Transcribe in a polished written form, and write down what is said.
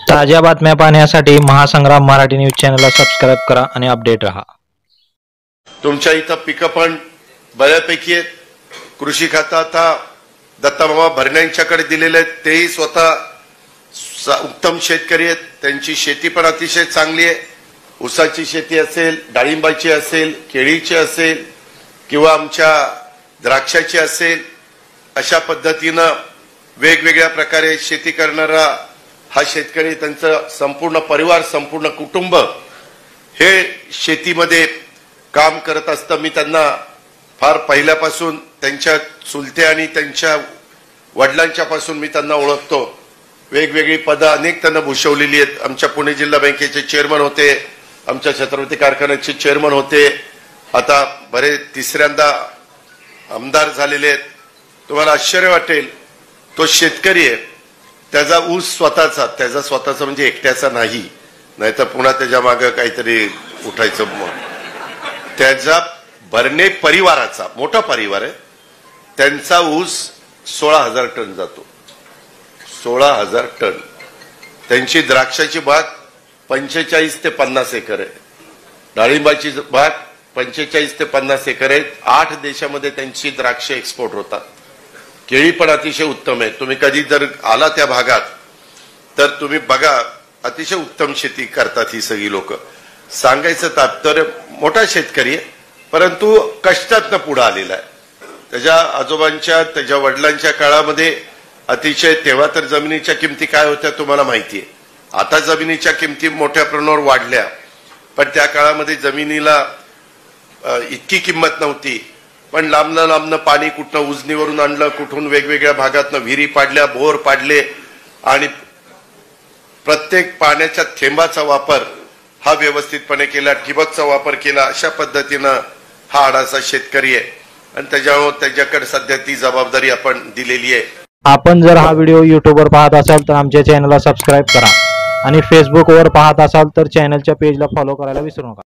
ताज्या बातम्या पाहण्यासाठी महासंग्राम मराठी न्यूज चॅनलला सबस्क्राइब करा आणि अपडेट रहा। तुमच्या इथं पिकं पण बऱ्यापैकी आहेत। कृषी खातं आता दत्तामामा भरण्यांच्याकडे दिलेले आहेत, तेही स्वतः उत्तम शेतकरी आहेत। त्यांची शेती पण अतिशय चांगली आहे। ऊसाची शेती असेल, डाळिंबाची असेल, केळीची असेल किंवा आमच्या द्राक्षाची असेल, अशा पद्धतीनं वेगवेगळ्या प्रकारे शेती करणारा हा शेतकरी, त्यांचं संपूर्ण परिवार, संपूर्ण कुटुंब हे शेतीमध्ये काम करत असतं। मी त्यांना फार पहिल्यापासून त्यांच्या चुलते आणि त्यांच्या वडिलांच्या पासून मी त्यांना ओळखतो। वेगवेगळी पदं अनेक त्यांना भूषवलेली आहेत। आमच्या पुणे जिल्हा बँकेचे चेअरमन होते, आमच्या छत्रपती कारखान्याचे चेअरमन होते, आता बरे तिसऱ्यांदा आमदार झालेले आहेत। तुम्हाला आश्चर्य वाटेल, तो शेतकरी आहे, त्याचा ऊस स्वतःचा म्हणजे एकट्याचा नाही, नाहीतर पुन्हा त्याच्या मागे काहीतरी उठायचं। त्याचा भरणे परिवाराचा मोठा परिवार आहे, त्यांचा ऊस 16,000 टन जातो। 16,000 टन। त्यांची द्राक्षाची बाग 45 ते 50 एकर आहे, डाळिंबाची बाग 45 ते 50 एकर आहे। 8 देशामध्ये त्यांची द्राक्ष एक्सपोर्ट होतात। केळी पण अतिशय उत्तम आहे। तुम्ही कधी जर आला त्या भागात तर तुम्ही बघा, अतिशय उत्तम शेती करतात ही सगळी लोक। सांगायचं तात्पर्य, मोठा शेतकरी आहे, परंतु कष्टातनं पुढे आलेला आहे। त्याच्या आजोबांच्या, त्याच्या वडिलांच्या काळामध्ये अतिशय, तेव्हा तर जमिनीच्या किमती काय होत्या तुम्हाला माहिती आहे। आता जमिनीच्या किमती मोठ्या प्रमाणावर वाढल्या, पण त्या काळामध्ये जमिनीला इतकी किंमत नव्हती। पण लांबनं पाणी कुठनं उजनीवरून आणलं, कुठून वेगवेगळ्या भागातनं विहिरी पाडल्या, बोर पाडले आणि प्रत्येक पाण्याच्या थेंबाचा वापर हा व्यवस्थितपणे केला, ठिबकचा वापर केला। अशा पद्धतीनं हा आडाचा शेतकरी आहे आणि त्याच्याकडे सध्या ती जबाबदारी आपण दिलेली आहे। आपण जर हा व्हिडिओ YouTubeवर पाहत असाल तर आमच्या चॅनलला सबस्क्राइब करा आणि फेसबुकवर पाहत असाल तर चॅनलच्या पेजला फॉलो करायला विसरू नका।